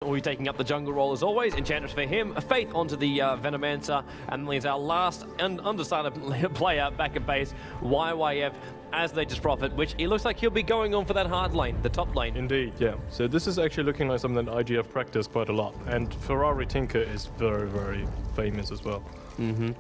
will be taking up the jungle role as always. Enchantress for him, Faith onto the Venomancer, and leaves our last undecided player back at base, YYF, as they just profit, which it looks like he'll be going on for that hard lane, the top lane. Indeed, yeah. So this is actually looking like something that IG have practiced quite a lot, and Ferrari Tinker is very, very famous as well. Mm-hmm.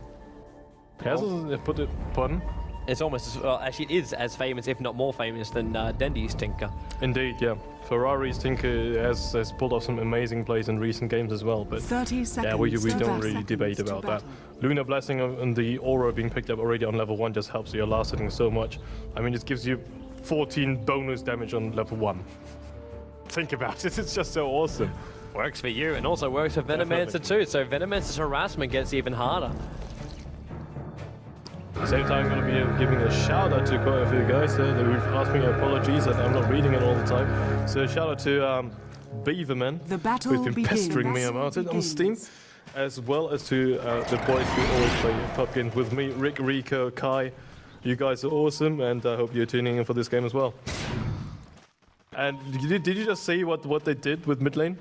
Pardon? It's almost as well, actually, it is as famous, if not more famous, than Dendi's Tinker. Indeed, yeah. Ferrari's Tinker has pulled off some amazing plays in recent games as well, but 30 seconds yeah, we don't really debate about that. Lunar Blessing and the Aura being picked up already on level 1 just helps your last hitting so much. I mean, it gives you 14 bonus damage on level 1. Think about it, it's just so awesome. Works for you, and also works for Venomancer too, so Venomancer's harassment gets even harder. At the same time, I'm going to be giving a shout out to quite a few guys that who've asked me apologies that I'm not reading it all the time. So shout out to Beaverman, who's been pestering me about it on Steam, as well as to the boys who always play pub games with me, Rick, Rico, Kai. You guys are awesome, and I hope you're tuning in for this game as well. And did you just see what they did with mid lane?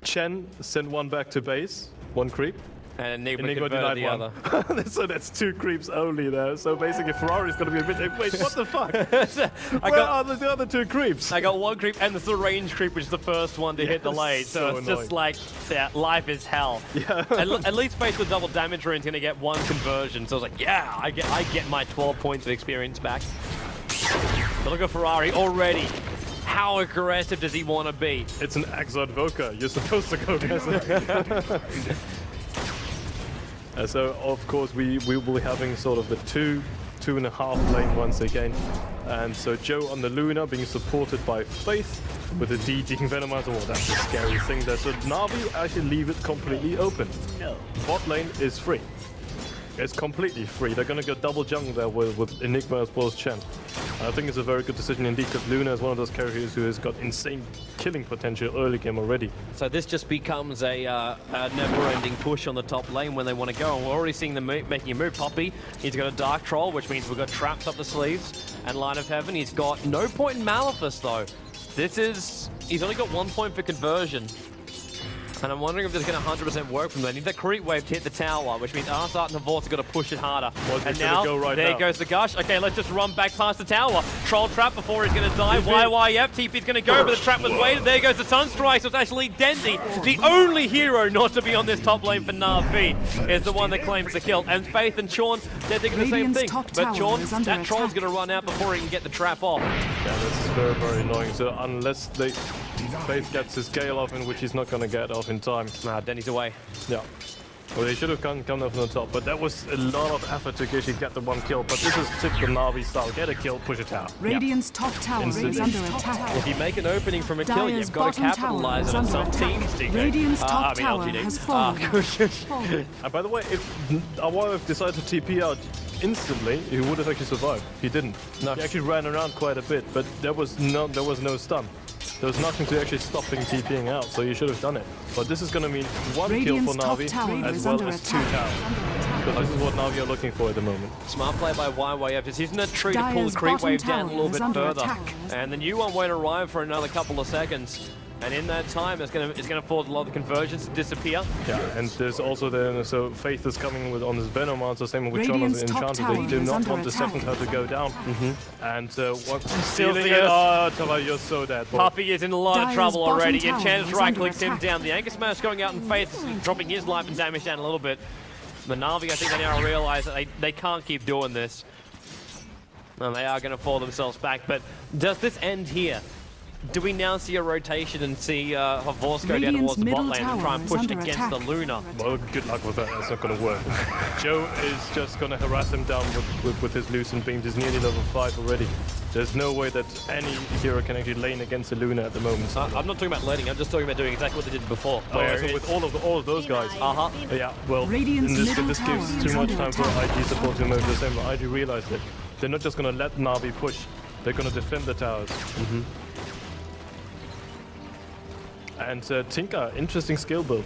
Chen sent one back to base, one creep. And Enigma denied the other. So that's 2 creeps only there. So basically Ferrari's going to be a bit... Wait, what the fuck? Where are the other 2 creeps? I got 1 creep and the range creep, which is the first one to hit the lane. So it's annoying. just like, yeah, life is hell. Yeah. At least Faith with double damage rune's going to get 1 conversion. So I was like, yeah, I get my 12 points of experience back. But look at Ferrari already. How aggressive does he want to be? It's an Invoker. You're supposed to go aggressive. So of course we will be having sort of the 2.5 lane once again, and so Joe on the Luna being supported by Faith with the DD Venomancer. Well, that's a scary thing there. So Na'Vi actually leave it completely open. Bot lane is free. It's completely free. They're going to go double jungle there with Enigma as well as Chen. I think it's a very good decision indeed, because Luna is one of those characters who has got insane killing potential early game already. So this just becomes a never-ending push on the top lane when they want to go, and we're already seeing them making a move. Poppy, he's got a Dark Troll, which means we've got traps up the sleeves, and Line of Heaven. He's got no point in Malefice though. He's only got 1 point for conversion. And I'm wondering if this is going to 100% work from there. Need that creep wave to hit the tower, which means Arsart and Vods are going to push it harder. And now, there goes the Gush. Okay, let's just run back past the tower. Troll trap before he's going to die. YYF, TP's going to go, but the trap was waited. There goes the Sunstrike, so it's actually Dendi. The only hero not to be on this top lane for Na'Vi is the one that claims the kill. And Faith and Sean, they're thinking the same thing. But Sean, that Troll's going to run out before he can get the trap off. Yeah, this is very, very annoying. So unless Faith gets his Gale off, in which he's not going to get off in time. Nah, Denny's away. Yeah. Well, they should have come up from the top, but that was a lot of effort to actually get the 1 kill. But this is typical Na'Vi style. Get a kill, push it out. Radiant's top tower is under attack. If you make an opening from a kill, you've got to capitalize on it. Some teams, DK. Radiant's top tower has fallen. And by the way, if Awara decided to TP out instantly, he would have actually survived. He didn't. No. He actually ran around quite a bit, but there was no stun. There was nothing to actually stop him TPing out, so you should have done it. But this is going to mean 1 kill for Na'Vi, as well as 2 towers. Because this is what Na'Vi are looking for at the moment. Smart play by YYF, just using that tree to pull the creep wave down a little bit further. And the new one won't arrive for another couple of seconds. And in that time, it's gonna force a lot of the conversions to disappear. Yeah, and there's also so Faith is coming with on this Venomancer, same with John as Enchanted. They do not want the second tower to go down. And stealing it. Oh, Tala, you're so dead. Boy. Puppy is in a lot of trouble already. Enchanted right clicks him down. The Anchor Smash going out, and Faith is dropping his life and damage down a little bit. The Na'Vi, I think they now realize that they can't keep doing this. And they are going to fall themselves back. But does this end here? Do we now see a rotation and see Havors go down towards the bot lane and try and push against the Luna? Well, good luck with that. That's not going to work. Joe is just going to harass him down with his Lucent Beams. He's nearly level 5 already. There's no way that any hero can actually lane against the Luna at the moment. I'm not talking about laning. I'm just talking about doing exactly what they did before. So with all of those guys. Yeah. Well, this gives too much time for IG support to move the same. But IG realized it. They're not just going to let Na'Vi push. They're going to defend the towers. And Tinker, interesting skill build.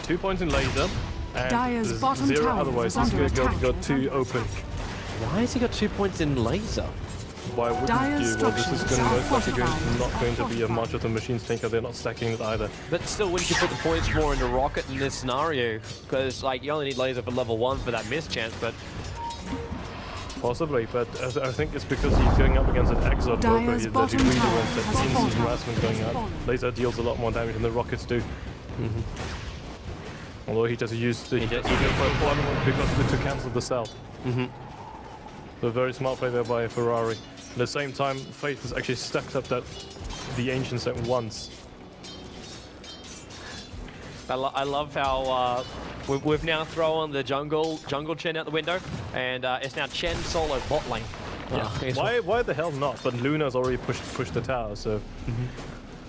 2 points in laser, and 0 otherwise. He's going to go 2 open. Why has he got 2 points in laser? Why wouldn't Dire's you? Well, this is structures going, are most likely fortified. not going to be a much of the machines thinker. They're not stacking it either. But still, wouldn't you put the points more into Rocket in this scenario? Because like you only need laser for level 1 for that miss chance, but Possibly, but I think it's because he's going up against an Exot Broker Dire's that he bottom really tower wants that has instant fallen. harassment going out. Laser deals a lot more damage than the rockets do. Although he just used the just- one because to cancel the cell. So very smart play there by Ferrari. At the same time, Faith has actually stacked up the Ancients at once. I love how we've now thrown the jungle Chen out the window, and it's now Chen solo bot lane. Why the hell not? But Luna's already pushed the tower, so.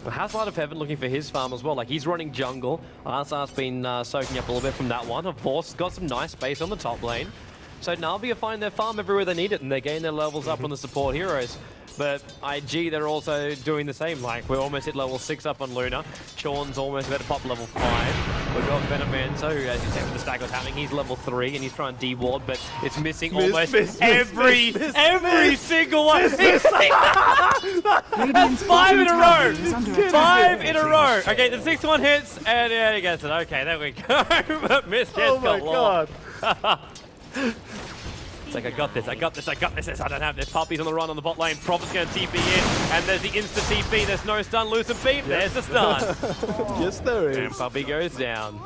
How's Light of Heaven looking for his farm as well? Like he's running jungle. RSR's been soaking up a little bit from that one. Of course, got some nice space on the top lane. So Na'Vi are finding their farm everywhere they need it, and they're getting their levels up on the support heroes. But IG, they're also doing the same. Like, we're almost at level 6 up on Luna. Sean's almost about to pop level 5. We've got Venomanzo, who, as you said, with the stack was happening, he's level 3, and he's trying to de-ward, but it's missing almost every single one. That's 5 in a row! 5 in a row! Okay, the 6th one hits, and yeah, he gets it. Okay, there we go. But Miss just got lost. It's like, I got this. I don't have this. Puppy's on the run on the bot lane. Prophet's going to TP in, and there's the insta-TP. There's no stun, lose some beam. There's the stun. Yes, there is. And Puppy goes down.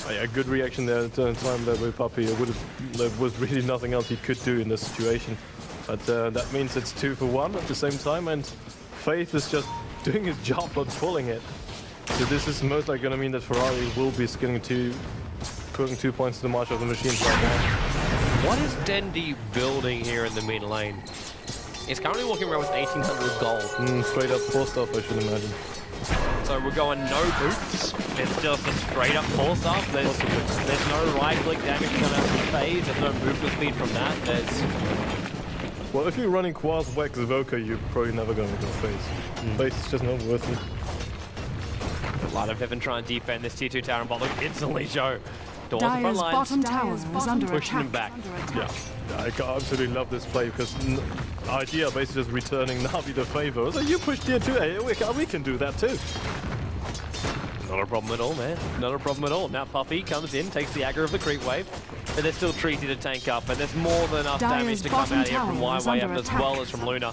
Oh, yeah, good reaction there at the time there with Puppy. There was really nothing else he could do in this situation. But that means it's 2 for 1 at the same time, and Faith is just doing his job, not pulling it. So this is most likely going to mean that Ferrari will be putting 2 points to the march of the machines right now. What is Dendi building here in the mid lane? He's currently walking around with 1,800 gold. Straight up 4-stuff, I should imagine. So we're going no boots. It's just a straight up 4-stuff. There's no right-click damage coming out from phase. There's no movement speed from that. Well, if you're running Quaz, Wex, Invoker, you're probably never going to go phase. Phase is just not worth it. Light of Heaven trying to defend this tier 2 tower and bot. Look, instantly Joe. Doors front Dire's lines. bottom tower is under pushing him attack. back. Yeah, I absolutely love this play because IG are basically just returning Na'Vi the favor. So you push tier 2, hey, we can do that too. Not a problem at all, man. Not a problem at all. Now Puppy comes in, takes the aggro of the creep wave, but there's still Treaty to tank up, and there's more than enough damage to come out here from YYF as well as from Luna.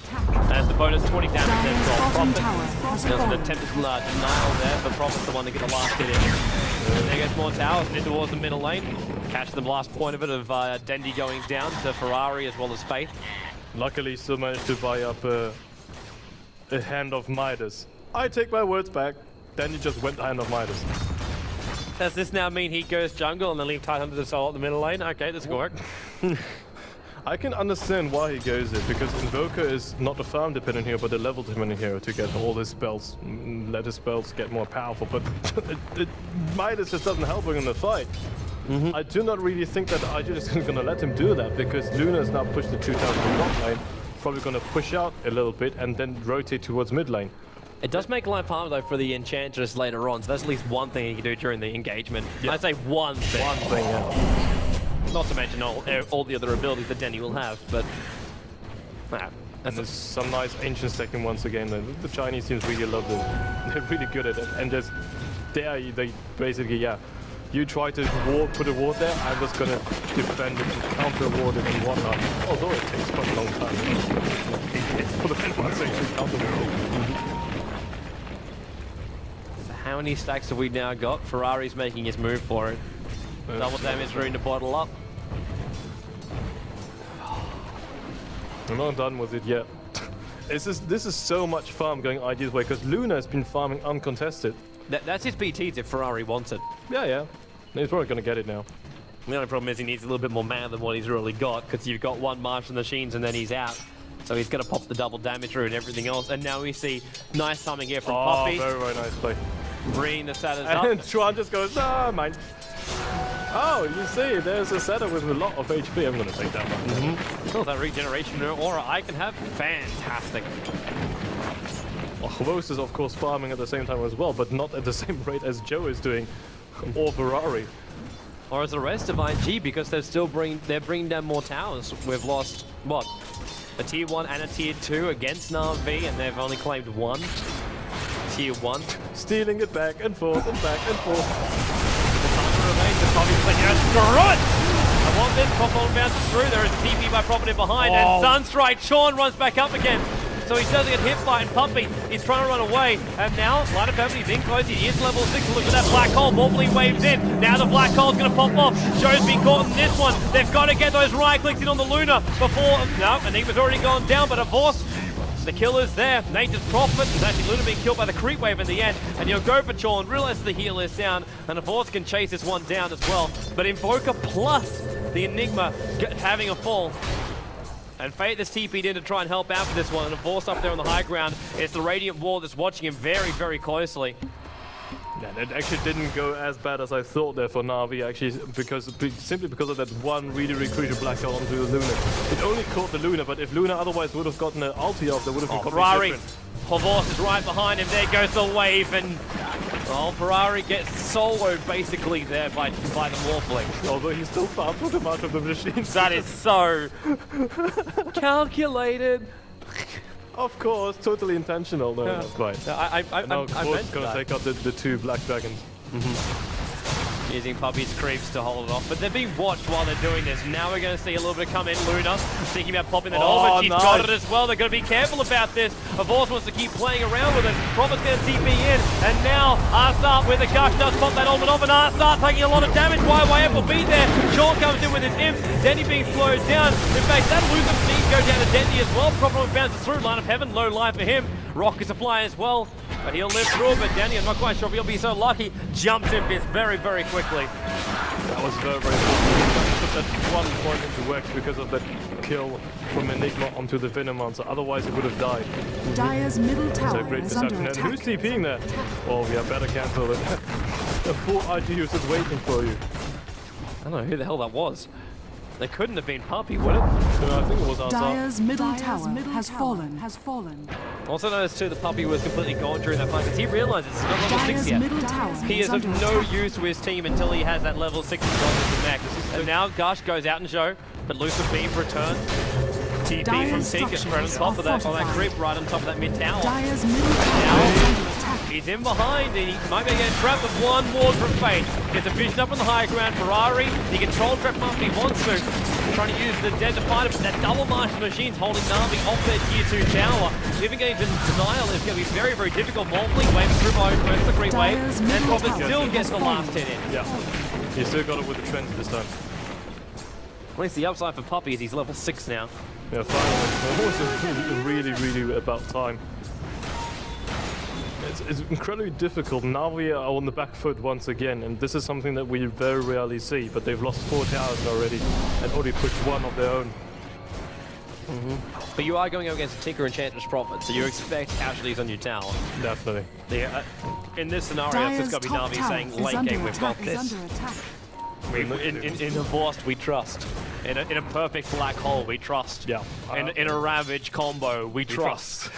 And the bonus 20 damage there from Prophet. There's an attempted denial there, but Prophet's the one to get the last hit in. And there goes more towers in towards the middle lane. Catch the last point of it of Dendi going down to Ferrari as well as Faith. Luckily, still managed to buy up a Hand of Midas. I take my words back. Then he just went Hand of Midas. Does this now mean he goes jungle and then leave Titan to the soul at the middle lane? Okay, this will work. I can understand why he goes it, because Invoker is not a farm dependent hero, but a level dependent hero to get all his spells, let his spells get more powerful, but Midas just doesn't help him in the fight. I do not really think that IG is going to let him do that, because Luna has now pushed the 2 towers to the top lane, probably going to push out a little bit and then rotate towards mid lane. It does make life harder though for the Enchantress later on, so that's at least one thing he can do during the engagement. Yeah. I say one thing. One thing, yeah. Not to mention all the other abilities that Dendi will have, but... And there's some nice ancient stacking once again. The Chinese teams really love it. They're really good at it. And just there, they basically, yeah, you try to put a ward there, I'm just going to defend it and counter-ward it and whatnot. Although it takes quite a long time. For the Fenwars to actually counter-ward. So how many stacks have we now got? Ferrari's making his move for it. Double damage rune to bottle up. I'm not done with it yet. This is so much farm going IG's way, because Luna has been farming uncontested. That's his BTs if Ferrari wants it. Yeah. He's probably going to get it now. The only problem is he needs a little bit more mana than what he's really got, because you've got one March on the Sheens and then he's out. So he's going to pop the double damage rune and everything else. And now we see nice timing here from Puppy. Very, very nice play. Bringing the Satyrs up. And Chuan just goes, mine. Oh, you see, there's a setup with a lot of HP. I'm going to take that one. Oh, that regeneration aura I can have. Fantastic. Well, Hvos is, of course, farming at the same time as well, but not at the same rate as Joe is doing, or Ferrari. Or as the rest of IG, because they're bringing down more towers. We've lost, what, A tier 1 and a tier 2 against Na'Vi, and they've only claimed one. Tier 1. Stealing it back and forth and back and forth. The time remains, the Poppy's like, screw it! I want this, Pop bounces through, there is a TP by Property behind, and Sunstrike, Sean runs back up again. So he doesn't get hit by it, and Puppy, he's trying to run away, and now, Light of Heaven, he's in close, he is level 6, look at that black hole, Morbly waves in, now the black hole's gonna pop off, Joe's been caught in this one, they've got to get those right clicks in on the Luna before, no, Enigma's already gone down, but Avos, the killer's there, Nature's Prophet, is actually Luna being killed by the creep wave in the end, and you'll go for Chorn, realize the heal is down, and Avos can chase this one down as well, but Invoker plus the Enigma having a fall. And Fate has TP'd in to try and help out for this one, and Avos up there on the high ground. It's the Radiant Wall that's watching him very, very closely. Yeah, that actually didn't go as bad as I thought there for Na'Vi, actually, simply because of that one really crucial black hole onto the Luna. It only caught the Luna, but if Luna otherwise would have gotten an ulti off, that would have been completely different. Avos is right behind him, there goes the wave, and Ferrari gets soloed basically there by the Morphling. Although he still farmed him out of the machine. That is so calculated. Of course, totally intentional. No, not quite. Now, of course, it's going to take out the two black dragons. Using Puppy's creeps to hold it off, but they're being watched while they're doing this. Now we're going to see a little bit come in. Luna thinking about popping that over. She's got it as well. They're going to be careful about this. Avos wants to keep playing around with it. Prophet's going to TP in, and now Arsart with a gush does pop that ultimate off, and Arsart taking a lot of damage. YYF will be there. Sean comes in with his imps. Dendi being slowed down. In fact, that Luthor team go down to Dendi as well. Prophet bounces through. Line of Heaven, low line for him. Rock is a fly as well. But he'll live through it, but Dendi, I'm not quite sure if he'll be so lucky. Jumps in this very, very quickly. That was very, very good. Put that one point into work because of that kill from Enigma onto the Venomancer. Otherwise, it would have died. Dire's middle tower is under attack. Who's TPing there? Oh, yeah, better cancel it. A full IGU is waiting for you. I don't know who the hell that was. They couldn't have been Puppy, would it? No, I think it was Arsart. Dire's middle tower has fallen. Also noticed too, the Puppy was completely gone during that fight because he realizes he's not level 6 yet. He is of no use to his team until he has that level 6 got into max. So now Gush goes out and show, but Luthor Beam returned. TP from Tika right on top of that, on that creep right on top of that mid tower. Dire's middle tower is under attack. He's in behind and he might be getting trapped with one ward from Fate. Gets a vision up on the high ground. Ferrari, he can control trap him if he wants to. Trying to use the dead to fight it, but that double marshal machine's holding Na'Vi off their tier 2 tower. Even getting to denial is going to be very, very difficult. Morphling waving through by the creep wave, and Prophet still gets the last hit in. Yeah, he still got it with the Trent this time. At least the upside for Puppy is he's level 6 now. Yeah, finally. It was really about time. It's incredibly difficult. Now we are on the back foot once again, and this is something that we very rarely see, but they've lost 4 towers already and already pushed one of their own. But you are going up against a Tinker Enchantress Prophet, so you expect casualties on your tower. Definitely. In this scenario, it's got to be Na'Vi saying, late game, we've got this. In a Vorst, we trust. In a perfect black hole, we trust. Yeah. In a Ravage combo, we trust.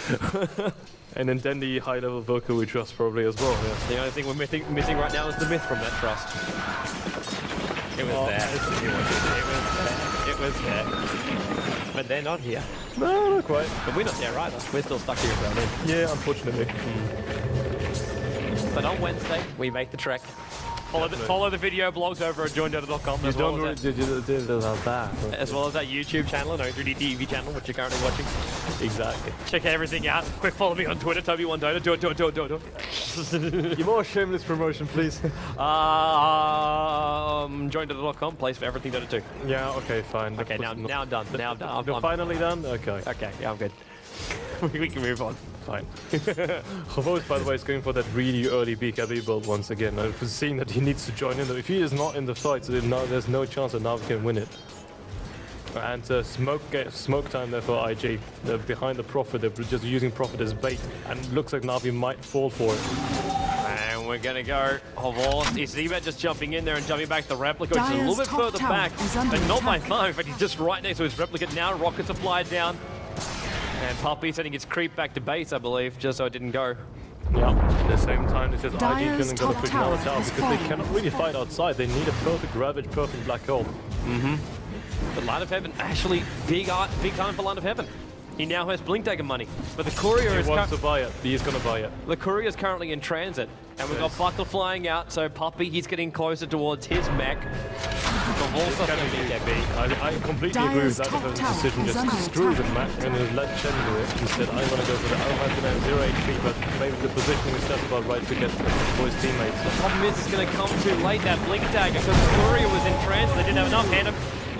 And in Dendi high-level Voker, we trust probably as well. Yeah. The only thing we're missing right now is the myth from that trust. It was there. It was there. But they're not here. No, not quite. But we're not there either. We're still stuck here around in. Yeah, unfortunately. But on Wednesday, we make the trek. Follow the video blogs over at joindota.com as well as our YouTube channel and O3D TV channel, which you're currently watching. Exactly. Check everything out. Quick follow me on Twitter, Toby1Dota. Do it. Your more shameless promotion, please. Joindota.com, place for everything Dota 2. Yeah, okay, fine. Okay, now I'm done. You're finally done? Okay. Okay, yeah, I'm good. We can move on. Fine. Hovos, by the way, is going for that really early BKB build once again. I've seen that he needs to join in. If he is not in the fight, so there's no chance that Na'Vi can win it. And smoke time there for IG. They're behind the Prophet. They're just using Prophet as bait. And it looks like Na'Vi might fall for it. And we're going to go Hovos. He's Zebet just jumping in there and jumping back to the replica, which is a little bit further back. But not by far. In fact, he's just right next to his replicate now. Rocket supply down. And Puppy setting its creep back to base, I believe, just so it didn't go. Yeah, at the same time, it says IG couldn't go to push another tower because they cannot really fight outside. They need a perfect Ravage, perfect Black Hole. But Line of Heaven, actually, big time for Line of Heaven. He now has Blink Dagger money, but the courier He is wants to buy it. He's gonna buy it. the courier is currently in transit, and we've got Buckle flying out. So Puppey, he's getting closer towards his mech. It's gonna be. I completely agree with that decision. Just screw the match and let Chen do it. Instead, I'm gonna go for the Almighty 0 HP, but maybe the positioning is just about right to get for his teammates. The problem is it's going to come too late, that Blink Dagger, because the courier was in transit. They didn't have enough hand.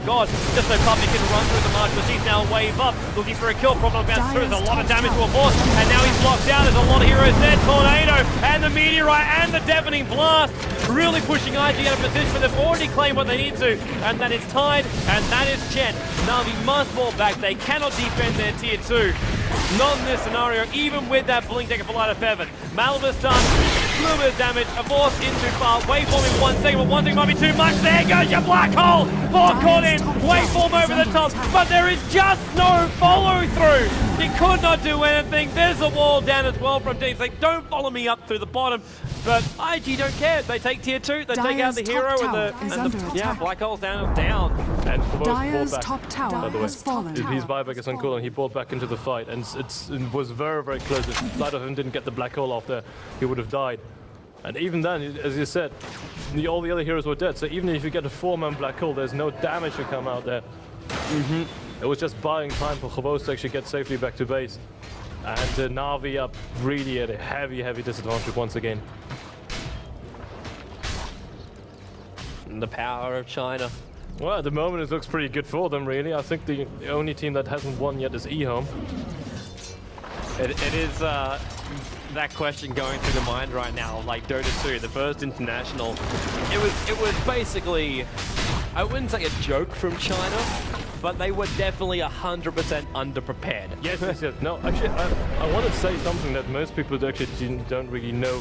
God, just so Puppey can run through the march, but he's now wave up, looking for a kill. Problem bounce through. There's a lot of damage to a boss, and now he's locked down. There's a lot of heroes there. Tornado and the meteorite and the deafening blast, really pushing IG out of position. But they've already claimed what they need to, and that is tied, and that is Chen. Na'Vi must fall back. They cannot defend their tier 2. Not in this scenario, even with that Blink Dagger for Light of Heaven. Malibus done. A little bit of damage, a force in too far, waveform in 1 second, but 1 second might be too much. There goes your black hole, 4 caught in, waveform over the top, but there is just no follow through. He could not do anything. There's a wall down as well from Dendi. Like, don't follow me up through the bottom, but IG don't care. They take tier 2, they take out the hero, and the black hole's down. And for both Dire's back, top tower has fallen. his buyback is uncool and he bought back into the fight, and it was very, very close. If Light of Him didn't get the black hole off there, he would have died. And even then, as you said, all the other heroes were dead. So even if you get a 4-man black hole, there's no damage to come out there. It was just buying time for Chavos to actually get safely back to base. And Na'Vi up really at a heavy, heavy disadvantage once again. The power of China. Well, at the moment it looks pretty good for them, really. I think the only team that hasn't won yet is eHome. It is that question going through the mind right now, like Dota 2, the first international. It was basically, I wouldn't say a joke from China, but they were definitely 100% underprepared. Yes. No, actually, I want to say something that most people actually don't really know.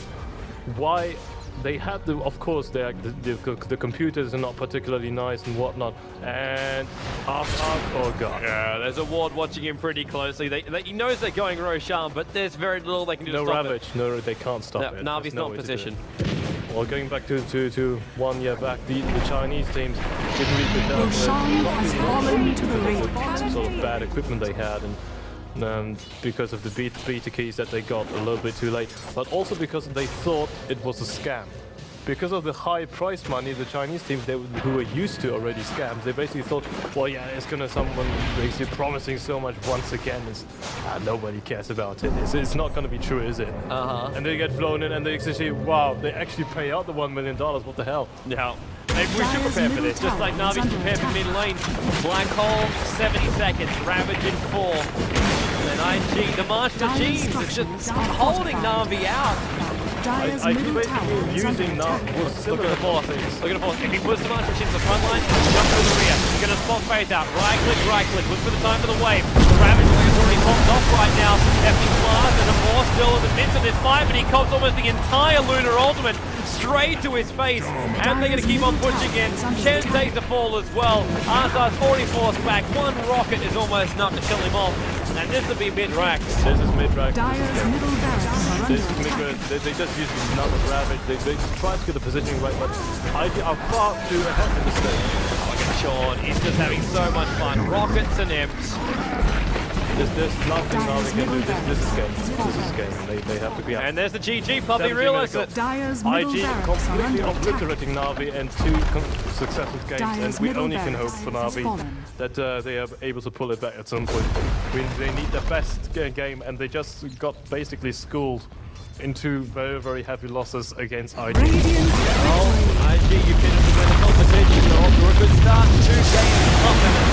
Why they had the, of course, the computers are not particularly nice and whatnot, and oh god. Yeah, there's a ward watching him pretty closely. He knows they're going Roshan, but there's very little they can do to stop Ravage. it. No, they can't stop it. Navi's not in position. Well, going back to 1 year back, the Chinese teams didn't really put down Roshan has fallen to the ring. some sort of bad equipment they had, and because of the beta keys that they got a little bit too late, but also because they thought it was a scam. Because of the high price money, the Chinese teams who were used to already scams, they basically thought, well, yeah, it's gonna someone basically promising so much once again. Nobody cares about it. It's not gonna be true, is it? And they get flown in, and they actually, wow, they actually pay out the $1 million. What the hell? Yeah. Maybe we should prepare for this, just like Navi's prepared for mid lane. Black hole, 70 seconds, Ravage in 4. And then IG, the Master Cheese is just holding Na'Vi out. Dire's I middle keep tower is using under that. attack. Look at the force. Look at the force. If he puts the Master Cheese to the front line, jump to the rear. He's going to spot phase out. Right click. Look for the time for the wave. The Ravage is already popped off right now. Effing blast and the force still in the midst of this fight, but he cops almost the entire Lunar Ultimate straight to his face, and they're going to keep on pushing in. Chen takes the fall as well. Arsar's 44's back. One rocket is almost enough to kill him off, and this will be mid-rax. This is mid-rax. Dire's middle barracks are This under is attack. mid-rax. They just use another Ravage. They try to get the positioning right, but IG are far too ahead in the stage. Look at Sean, he's just having so much fun. Rockets and imps. There's nothing now they can do. This is game. This is game. They have to be out. And there's the GG, Puppey 17 realized minutes it. Dire's middle IG barracks are completely under attack. obliterating Na'Vi and 2 successive games, Dire's and we middle only can hope barracks for has Na'Vi fallen. that they are able to pull it back at some point. They need the best game, and they just got basically schooled into very, very heavy losses against IG. Radiant Oh, IG, you finished to win the competition. You're off to a good start. 2 games up and an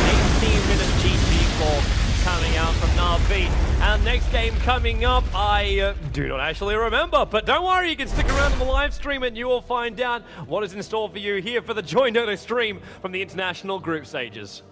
18-minute GG for coming out from Na'Vi. And next game coming up, I do not actually remember, but don't worry, you can stick around on the live stream and you will find out what is in store for you here for the Join Dota stream from the international group stages.